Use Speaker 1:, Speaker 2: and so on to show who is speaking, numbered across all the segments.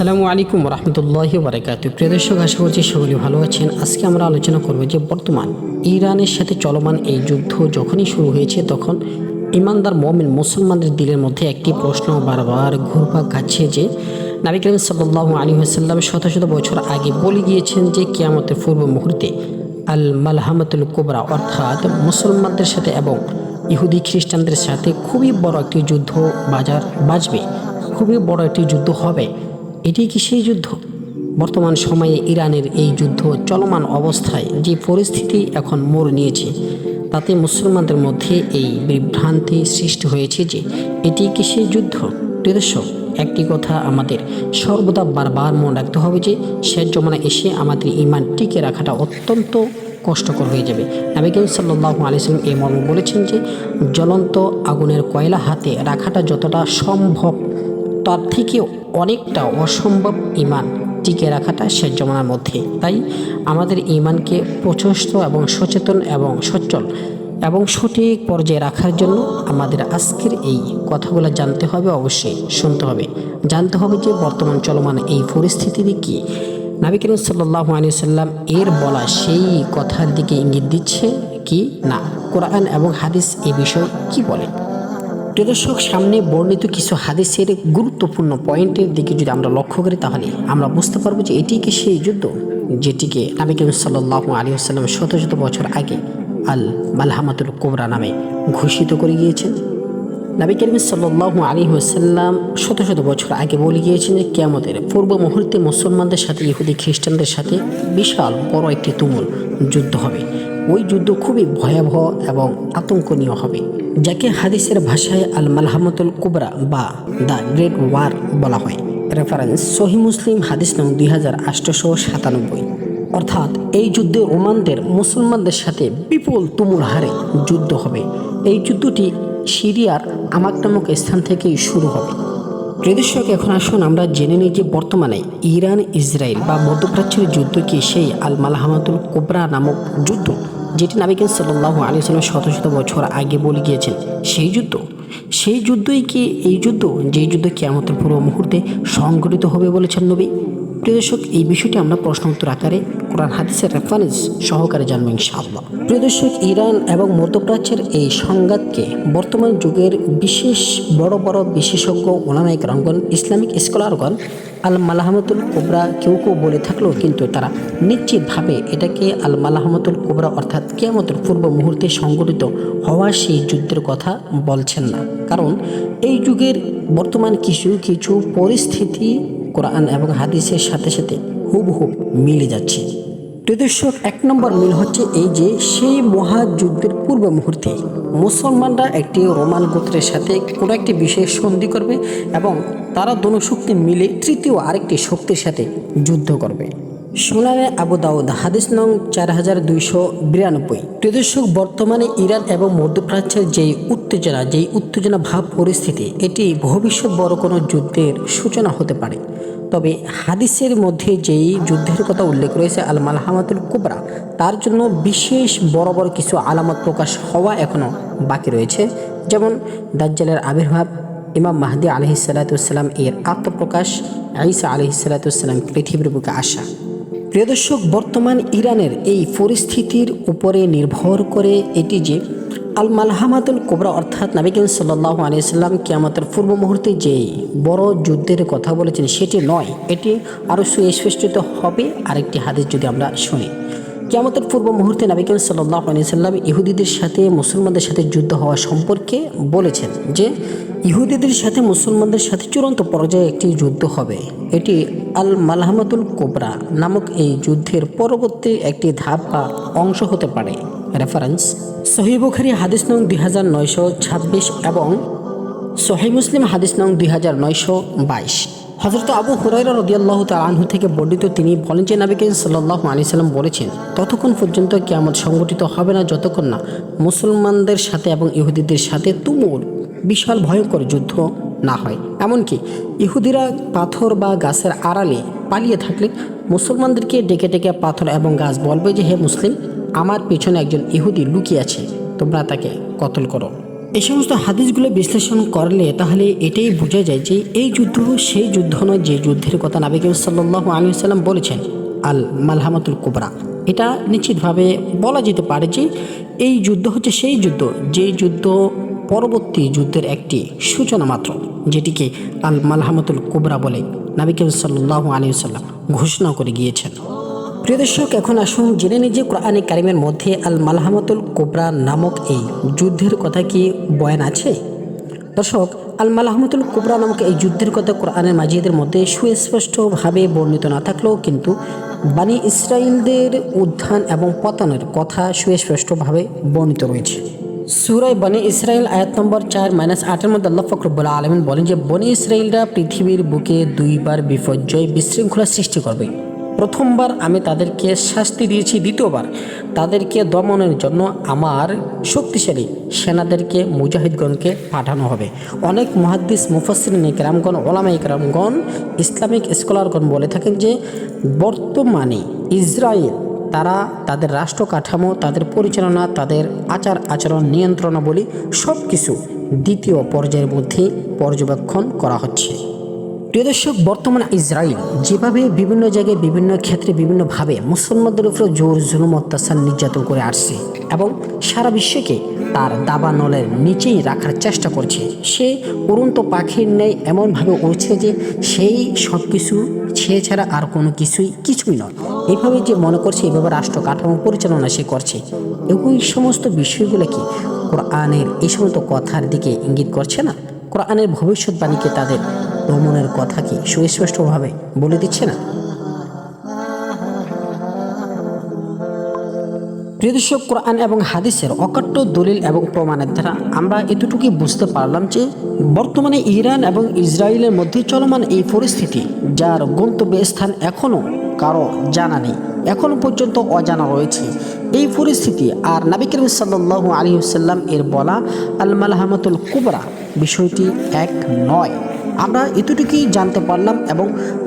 Speaker 1: আসসালামু আলাইকুম রহমতুল্লাহি বারাকাতু। প্রিয় দর্শক, আশা করছি সকলে ভালো আছেন। আজকে আমরা আলোচনা করব যে বর্তমান ইরানের সাথে চলমান এই যুদ্ধ যখনই শুরু হয়েছে তখন ইমানদার মুমিন মুসলমানদের দিলের মধ্যে একটি প্রশ্ন বারবার ঘুরপাক খাচ্ছে যে নবী করিম সাল্লাল্লাহু আলাইহি ওয়াসাল্লাম শত শত বছর আগে বলে গিয়েছেন যে কিয়ামতের পূর্ব মুহূর্তে আল মালহামাতুল কুবরা অর্থাৎ মুসলমানদের সাথে এবং ইহুদি খ্রিস্টানদের সাথে খুবই বড় একটি যুদ্ধ বাজবে, খুবই বড় একটি যুদ্ধ হবে। এটি কি সেই যুদ্ধ? বর্তমান সময়ে ইরানের এই যুদ্ধ চলমান অবস্থায় যে পরিস্থিতি এখন মোড় নিয়েছে তাতে মুসলমানদের মধ্যে এই বিভ্রান্তি সৃষ্টি হয়েছে যে এটি কি সেই যুদ্ধ। প্রিয় দর্শক, একটি কথা আমাদের সর্বদা বারবার মনে রাখতে হবে যে শেষ জমানা এসে আমাদের ঈমান টিকে রাখাটা অত্যন্ত কষ্টকর হয়ে যাবে। নবী করিম সাল্লাল্লাহু আলাইহি ওয়াসাল্লাম এই মর্ম বলেছেন যে জ্বলন্ত আগুনের কয়লা হাতে রাখাটা যতটা সম্ভব তার থেকে অনেকটা অসম্ভব ঈমান টিকে রাখাটা শেষ জমানার মধ্যে। তাই আমাদের ঈমানকে প্রচেষ্ট এবং সচেতন এবং সচ্ছল এবং সঠিক পর্যায়ে রাখার জন্য আমাদের আজকের এই কথাগুলো জানতে হবে, অবশ্যই শুনতে হবে, জানতে হবে যে বর্তমান চলমান এই পরিস্থিতি কি। নবী করিম সাল্লাল্লাহু আলাইহি ওয়াসাল্লাম এর বলা সেই কথার দিকে ইঙ্গিত দিচ্ছে কি না, কোরআন এবং হাদিস এই বিষয়ে কি বলে। প্রিয় দর্শক, সামনে বর্ণিত কিছু হাদিসের গুরুত্বপূর্ণ পয়েন্টের দিকে যদি আমরা লক্ষ্য করি তাহলে আমরা বুঝতে পারবো যে এটি কি সেই যুদ্ধ যেটিকে নবী করিম সাল্লাল্লাহু আলাইহি ওয়াসাল্লাম শত শত বছর আগে আল মালহামাতুল কুবরা নামে ঘোষিত করে গিয়েছেন। নবী করিম সাল্লাল্লাহু আলাইহি ওয়াসাল্লাম শত শত বছর আগে বলে গিয়েছেন যে কিয়ামতের পূর্ব মুহূর্তে মুসলমানদের সাথে ইহুদি খ্রিস্টানদের সাথে বিশাল বড় একটি তুমুল যুদ্ধ হবে। ওই যুদ্ধ খুবই ভয়াবহ এবং আতঙ্কনীয় হবে, যাকে হাদিসের ভাষায় আল মালহামাতুল কুবরা বা দ্য গ্রেট ওয়ার বলা হয়। রেফারেন্স সহিহ মুসলিম হাদিস নং 2897। অর্থাৎ এই যুদ্ধে রোমানদের মুসলমানদের সাথে বিপুল তুমুল হারে যুদ্ধ হবে। এই যুদ্ধটি সিরিয়ার আমাক নামক স্থান থেকেই শুরু হবে। প্রিয় দর্শক, এখন আসুন আমরা জেনে নিই যে বর্তমানে ইরান ইসরায়েল বা মধ্যপ্রাচ্যের যুদ্ধ কি সেই আল মালহামাতুল কুবরা নামক যুদ্ধ যেটি নবী করিম সাল্লাল্লাহু আলাইহি ওয়াসাল্লাম শত শত বছর আগে বলে গিয়েছেন সেই যুদ্ধই কি এই যুদ্ধ যেই যুদ্ধ কিয়ামতের পূর্ব মুহূর্তে সংঘটিত হবে বলেছেন নবী? প্রিয় দর্শক, এই বিষয়টি আমরা প্রশ্ন উত্তর আকারে কোরআন হাদিসের রেফারেন্স সহকারে জানবো ইনশাআল্লাহ। প্রিয় দর্শক, ইরান এবং মধ্যপ্রাচ্যের এই সংঘাতকে বর্তমান যুগের বিশেষ বড় বড় বিশেষজ্ঞ ওলামায়ে কেরামগণ, ইসলামিক স্কলারগণ আল মালহামাতুল কুবরা কেউ বলে থাকলেও কিন্তু তারা নিশ্চিতভাবে এটাকে আল মালহামাতুল কুবরা অর্থাৎ কিয়ামতের পূর্ব মুহূর্তে সংঘটিত হওয়া সেই যুদ্ধের কথা বলছেন না। কারণ এই যুগের বর্তমান কিছু কিছু পরিস্থিতি কোরআন এবং হাদিসের সাথে সাথে হুবহু মিলে যাচ্ছে। প্রিয় দর্শক, এক নম্বর মিল হচ্ছে এই যে সেই মহাযুদ্ধের পূর্ব মুহূর্তে মুসলমানরা একটি রোমান গোত্রের সাথে কোনো একটি বিষয়ে সন্ধি করবে এবং তারা দোনো শক্তি মিলে তৃতীয় আরেকটি শক্তির সাথে যুদ্ধ করবে। সুনানে আবু দাউদ হাদিস নং 4292। প্রিয় দর্শক, বর্তমানে ইরান এবং মধ্যপ্রাচ্যের যেই উত্তেজনা ভাব পরিস্থিতি, এটি ভবিষ্যৎ বড় কোনো যুদ্ধের সূচনা হতে পারে। তবে হাদিসের মধ্যে যেই যুদ্ধের কথা উল্লেখ রয়েছে আল মালহামাতুল কুবরা, তার জন্য বিশেষ বড় বড় কিছু আলামত প্রকাশ হওয়া এখনও বাকি রয়েছে। যেমন দাজ্জালের আবির্ভাব, ইমাম মাহদি আলাইহিসসালাম এর আত্মপ্রকাশ, ঈসা আলাইহিসসালাম পৃথিবীর বুকে আসা। প্রিয় দর্শক, বর্তমান ইরানের এই পরিস্থিতির উপরে নির্ভর করে এটি যে আল মালহামাতুল কুবরা অর্থাৎ নবী করিম সাল্লাল্লাহু আলাইহি ওয়াসাল্লাম কিয়ামতের পূর্ব মুহূর্তে যেই বড় যুদ্ধের কথা বলেছেন সেটি নয়, এটি আরও সুস্পষ্ট হবে আরেকটি হাদিস যদি আমরা শুনি। কিয়ামতের পূর্ব মুহূর্তে নবী করিম সাল্লাল্লাহু আলাইহি ওয়াসাল্লাম ইহুদিদের সাথে মুসলমানদের সাথে যুদ্ধ হওয়া সম্পর্কে বলেছেন যে ইহুদিদের সাথে মুসলমানদের সাথে চূড়ান্ত পর্যায়ে একটি যুদ্ধ হবে। এটি আল মালহামাতুল কুবরা নামক এই যুদ্ধের পরবর্তী একটি ধাপ বা অংশ হতে পারে। রেফারেন্স সহিহ বুখারী হাদিস নং 2926 এবং সহিহ মুসলিম হাদিস নং 2922। হযরত আবু হুরায়রা রাদিয়াল্লাহু তাআলা আনহু থেকে বর্ণিত, তিনি বলেন যে নবী করিম সাল্লাল্লাহু আলাইহি ওয়াসাল্লাম বলেছেন, ততক্ষণ পর্যন্ত কিয়ামত সংঘটিত হবে না যতক্ষণ না মুসলমানদের সাথে এবং ইহুদিদের সাথে তুমুল বিশাল ভয়ঙ্কর যুদ্ধ না হয়। এমনকি ইহুদিরা পাথর বা গাছের আড়ালে পালিয়ে থাকলে মুসলমানদেরকে ডেকে ডেকে পাথর এবং গাছ বলবে যে হে মুসলিম, আমার পিছনে একজন ইহুদি লুকিয়ে আছে, তোমরা তাকে কতল করো। এই সমস্ত হাদিসগুলো বিশ্লেষণ করলে তাহলে এটাই বোঝা যায় যে এই যুদ্ধ সেই যুদ্ধ নয় যে যুদ্ধের কথা নবী করিম সাল্লাল্লাহু আলাইহি ওয়াসাল্লাম বলেছেন, আল মালহামাতুল কুবরা। এটা নিশ্চিতভাবে বলা যেতে পারে যে এই যুদ্ধ হচ্ছে সেই যুদ্ধ যে যুদ্ধ পরবর্তী যুদ্ধের একটি সূচনা মাত্র, যেটিকে আল মালহামাতুল কুবরা বলে নবী করিম সাল্লাল্লাহু আলাইহি ওয়াসাল্লাম ঘোষণা করে গিয়েছেন। প্রিয় দর্শক, এখন আসুন জেনে নিই যে কোরআনে কারিমের মধ্যে আল মালহামাতুল কুবরা নামক এই যুদ্ধের কথা কি বয়ান আছে। দর্শক, আল মালহামাতুল কুবরা নামক এই যুদ্ধের কথা কোরআনের মাজিদের মধ্যে সুস্পষ্টভাবে বর্ণিত না থাকলেও কিন্তু বানি ইসরাইলদের উত্থান এবং পতনের কথা সুস্পষ্টভাবে বর্ণিত রয়েছে। সূরা বনি ইসরাইল আয়াত নম্বর 4-8 মধ্যে আল্লাহ পাক রব্বুল আলামিন বলেন যে বনি ইসরাইলরা পৃথিবীর বুকে দুইবার বিপর্যয় বিশৃঙ্খলা সৃষ্টি করবে। প্রথমবার আমি তাদেরকে শাস্তি দিয়েছি, দ্বিতীয়বার তাদেরকে দমনের জন্য আমার শক্তিশালী সেনাদেরকে মুজাহিদগণকে পাঠানো হবে। অনেক মুহাদ্দিস, মুফাসসিরিন ইকরামগণ, ওলামা ইকরামগণ, ইসলামিক স্কলারগণ বলে থাকেন যে বর্তমানে ইসরায়েল তারা তাদের রাষ্ট্র কাঠামো, তাদের পরিচালনা, তাদের আচার আচরণ, নিয়ন্ত্রণাবলী সব কিছু দ্বিতীয় পর্যায়ের মধ্যে পর্যবেক্ষণ করা হচ্ছে। প্রিয় দর্শক, বর্তমানে ইসরায়েল যেভাবে বিভিন্ন জায়গায় বিভিন্ন ক্ষেত্রে বিভিন্নভাবে মুসলমানদের উপরে জোর জুলুম অত্যাচার নির্যাতন করে আসছে এবং সারা বিশ্বকে তার দাবানলের নিচেই রাখার চেষ্টা করছে, সে উড়ন্ত পাখির ন্যায় এমনভাবে উড়ছে যে সেই সব কিছু সে ছাড়া আর কোনো কিছুই নয়। এইভাবে যে মনে করছে এইভাবে রাষ্ট্র কাঠামো পরিচালনা সে করছে, এই সমস্ত বিষয়গুলো কি কোরআনের এই সমস্ত কথার দিকে ইঙ্গিত করছে না? কোরআনের ভবিষ্যৎবাণীকে তাদের দমনের কথা কি সুস্পষ্টভাবে বলে দিচ্ছে না? প্রিয় দর্শক, কোরআন এবং হাদিসের অকাট্য দলিল এবং প্রমাণের দ্বারা আমরা এতটুকুই বুঝতে পারলাম যে বর্তমানে ইরান এবং ইসরায়েলের মধ্যে চলমান এই পরিস্থিতি, যার গন্তব্যস্থান এখনও কারো জানা নেই, এখনও পর্যন্ত অজানা রয়েছে, এই পরিস্থিতি আর নবী করিম সাল্লাল্লাহু আলাইহি ওয়াসাল্লাম এর বলা আল মালহামাতুল কুবরা বিষয়টি এক নয়। আমরা এতটুকুই জানতে পারলাম এবং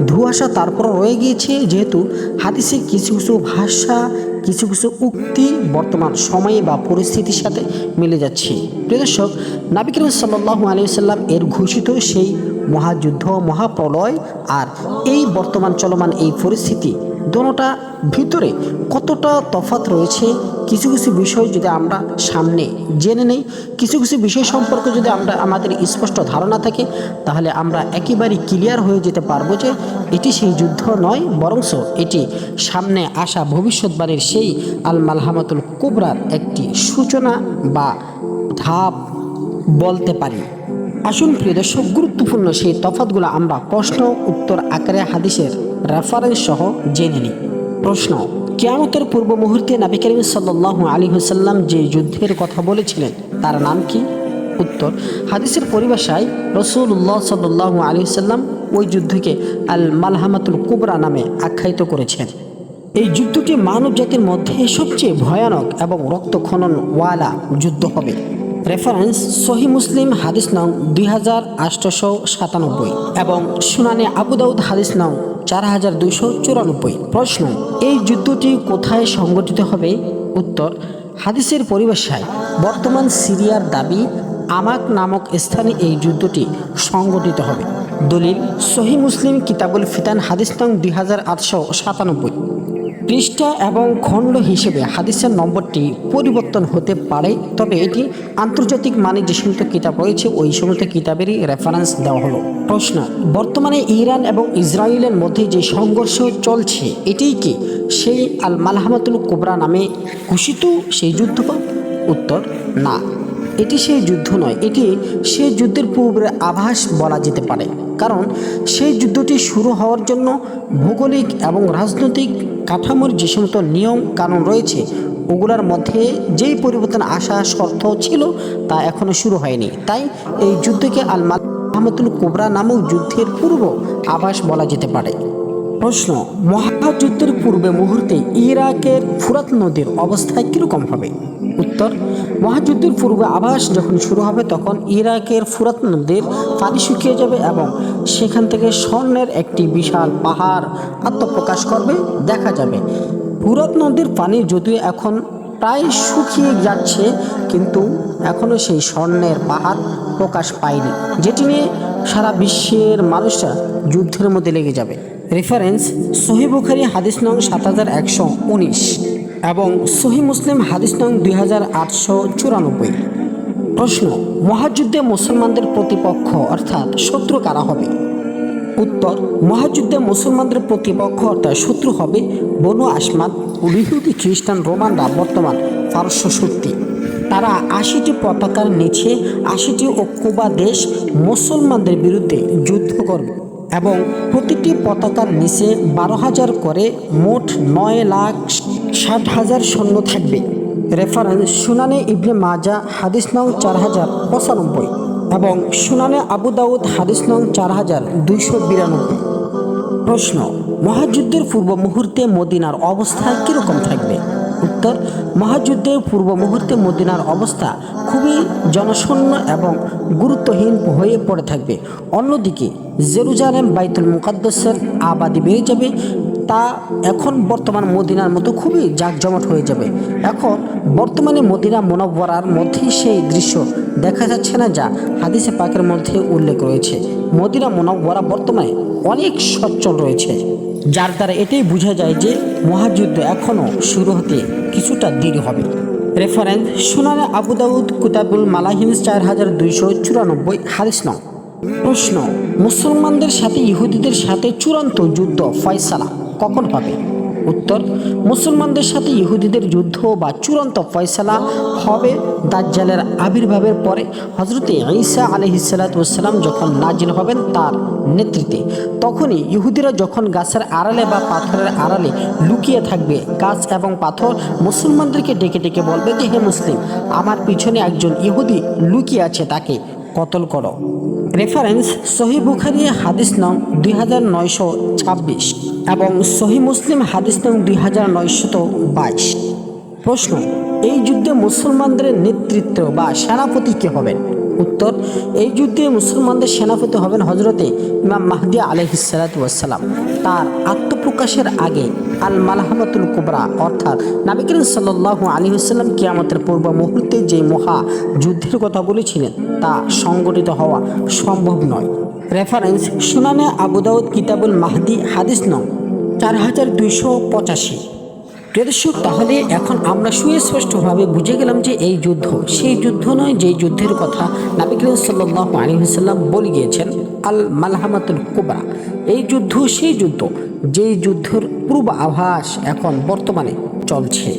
Speaker 1: ধোঁয়াশা তারপর রয়ে গিয়েছে, যেহেতু হাদিসে কিছু কিছু ভাষা, কিছু কিছু উক্তি বর্তমান সময়ে বা পরিস্থিতির সাথে মিলে যাচ্ছে। প্রিয় দর্শক, নবী করিম সাল্লাল্লাহু আলাইহি ওয়াসাল্লাম এর ঘোষিত সেই মহাযুদ্ধ, মহাপ্রলয় আর এই বর্তমান চলমান এই পরিস্থিতি দোনোটা ভিতরে কতটা তফাৎ রয়েছে, কিছু কিছু বিষয় যদি আমরা সামনে জেনে নেই, কিছু কিছু বিষয় সম্পর্কে যদি আমাদের স্পষ্ট ধারণা থাকে, তাহলে আমরা একেবারে ক্লিয়ার হয়ে যেতে পারবো যে এটি সেই যুদ্ধ নয়, বরংস এটি সামনে আসা ভবিষ্যৎবাণীর সেই আল মালহামাতুল কুবরার একটি সূচনা বা ধাপ বলতে পারি। আসুন প্রিয় দর্শক, গুরুত্বপূর্ণ সেই তফাৎগুলো আমরা প্রশ্ন উত্তর আকারে হাদিসের রেফারেন্স সহ জেনে নিই। প্রশ্ন: কিয়ামতের পূর্ব মুহূর্তে নবী করিম সাল্লাল্লাহু আলাইহি ওয়াসাল্লাম যে যুদ্ধের কথা বলেছিলেন তার নাম কি? উত্তর: হাদিসের পরিভাষায় রাসূলুল্লাহ সাল্লাল্লাহু আলাইহি ওয়াসাল্লাম ওই যুদ্ধকে আল মালহামাতুল কুবরা নামে আখ্যায়িত করেছেন। এই যুদ্ধটি মানব জাতির মধ্যে সবচেয়ে ভয়ানক এবং রক্তক্ষরণ ওয়ালা যুদ্ধ হবে। রেফারেন্স: সহিহ মুসলিম হাদিস নং 2897 এবং সুনানে আবু দাউদ হাদিস নং 4294। প্রশ্ন: এই যুদ্ধটি কোথায় সংঘটিত হবে? উত্তর: হাদিসের পরিভাষায় বর্তমান সিরিয়ার দাবি আমাক নামক স্থানে এই যুদ্ধটি সংঘটিত হবে। দলিল: সহিহ মুসলিম কিতাবুল ফিতান হাদিস নং 2897। পৃষ্ঠা এবং খণ্ড হিসেবে হাদিসের নম্বরটি পরিবর্তন হতে পারে, তবে এটি আন্তর্জাতিক মানে যে সমস্ত কিতাব রয়েছে ওই সমস্ত কিতাবেরই রেফারেন্স দেওয়া হলো। প্রশ্ন: বর্তমানে ইরান এবং ইসরায়েলের মধ্যে যে সংঘর্ষ চলছে এটিই কি সেই আল মালহামাতুল কুবরা নামে ঘোষিত সেই যুদ্ধ? উত্তর: না, এটি সেই যুদ্ধ নয়, এটি সেই যুদ্ধের পূর্বের আভাস বলা যেতে পারে, কারণ সেই যুদ্ধটি শুরু হওয়ার জন্য ভৌগোলিক এবং রাজনৈতিক কাঠামোর যে সমস্ত নিয়ম কানুন রয়েছে ওগুলোর মধ্যে যেই পরিবর্তন আসা শর্ত ছিল তা এখনও শুরু হয়নি, তাই এই যুদ্ধকে আল মালহামাতুল কুবরা নামক যুদ্ধের পূর্ব আভাস বলা যেতে পারে। প্রশ্ন: মহাযুদ্ধের পূর্বে মুহূর্তে ইরাকের ফুরাত নদীর অবস্থায় কীরকম হবে? উত্তর: মহাযুদ্ধের পূর্বে আভাস যখন শুরু হবে তখন ইরাকের ফুরাত নদীর পানি শুকিয়ে যাবে এবং সেখান থেকে স্বর্ণের একটি বিশাল পাহাড় আত্মপ্রকাশ করবে দেখা যাবে। ফুরাত নদীর পানি যদিও এখন প্রায় শুকিয়ে যাচ্ছে, কিন্তু এখনও সেই স্বর্ণের পাহাড় প্রকাশ পায়নি, যেটি নিয়ে সারা বিশ্বের মানুষরা যুদ্ধের মধ্যে লেগে যাবে। রেফারেন্স: সহিহ বুখারী হাদিস নং 7119 এবং সহিহ মুসলিম হাদিস নং 2894। প্রশ্ন: মহাযুদ্ধে মুসলমানদের প্রতিপক্ষ অর্থাৎ শত্রু কারা হবে? উত্তর: মহাযুদ্ধে মুসলমানদের প্রতিপক্ষ অর্থাৎ শত্রু হবে বনু আসমাদ, ইহুদি, খ্রিস্টান, রোমানরা, বর্তমান পারস্য শক্তি। তারা 80টি পতাকার নিচে 80টি ঐক্যবা দেশ মুসলমানদের বিরুদ্ধে যুদ্ধ করবে এবং প্রতিটি পতাকার নিচে 12,000 করে মোট 9,60,000 সৈন্য থাকবে। রেফারেন্স: সুনানে ইবনে মাজা হাদিস নং 4095 এবং সুনানে আবু দাউদ হাদিস নং 4292। প্রশ্ন: মহাযুদ্ধের পূর্ব মুহূর্তে মদিনার অবস্থা কীরকম থাকবে? উত্তর: মহাযুদ্ধের পূর্ব মুহূর্তে মদিনার অবস্থা খুবই জনশূন্য এবং গুরুত্বহীন হয়ে পড়ে থাকবে। অন্যদিকে জেরুজালেম বাইতুল মুকাদ্দাসের আবাদি বেড়ে যাবে, তা এখন বর্তমান মদিনার মতো খুবই জাঁকজমট হয়ে যাবে। এখন বর্তমানে মদিনা মুনাওয়ারার মধ্যেই সেই দৃশ্য দেখা যাচ্ছে না, যা হাদিসে পাকের মধ্যে উল্লেখ রয়েছে। মদিনা মুনাওয়ারা বর্তমানে অনেক সচ্ছল রয়েছে, যার দ্বারা এটাই বোঝা যায় যে মহাযুদ্ধ এখনও শুরু হতে কিছুটা দেরি হবে। রেফারেন্স: সুনানে আবু দাউদ কিতাবুল মালাহিম 4294 হাদিস নং। প্রশ্ন: মুসলমানদের সাথে ইহুদিদের সাথে চূড়ান্ত যুদ্ধ ফয়সালা কখন হবে? উত্তর: মুসলমানদের সাথে ইহুদিদের যুদ্ধ বা চূড়ান্ত ফয়সালা হবে দাজ্জালের আবির্ভাবের পরে। হযরতে ঈসা আলাইহিসসালাম যখন নাজিল হবেন তার নেতৃত্বে, তখনই ইহুদিরা যখন গাছের আড়ালে বা পাথরের আড়ালে লুকিয়ে থাকবে, গাছ এবং পাথর মুসলমানদেরকে ডেকে ডেকে বলবে যে, হে মুসলিম, আমার পিছনে একজন ইহুদি লুকিয়ে আছে, তাকে কতল করো। রেফারেন্স: সহিহ বুখারী হাদিস নং 2926 এবং সহিহ মুসলিম হাদিস নং 2922। প্রশ্ন: এই যুদ্ধে মুসলমানদের নেতৃত্ব বা সেনাপতি কে হবেন? উত্তর: এই যুদ্ধে মুসলমানদের সেনাপতি হবেন হযরতে ইমাম মাহদী আলাইহিসসালাম। তার আত্মপ্রকাশের আগে আল মালহামাতুল কুবরা অর্থাৎ নবী করিম সাল্লাল্লাহু আলাইহি ওয়াসাল্লাম কিয়ামতের পূর্ব মুহূর্তে যে মহা যুদ্ধের কথা বলেছিলেন তা সংগঠিত হওয়া সম্ভব নয়। রেফারেন্স: সুনানে আবু দাউদ কিতাবুল মাহদী হাদিস নং 4285। প্রিয় দর্শক, তাহলে এখন আমরা সুস্পষ্টভাবে বুঝে গেলাম যে এই যুদ্ধ সেই যুদ্ধ নয় যে যুদ্ধের কথা নবী করিম সাল্লাল্লাহু আলাইহি ওয়াসাল্লাম বলে গিয়েছেন, আল মালহামাতুল কুবরা। এই যুদ্ধ সেই যুদ্ধ যেই যুদ্ধের পূর্বাভাস এখন বর্তমানে চলছে।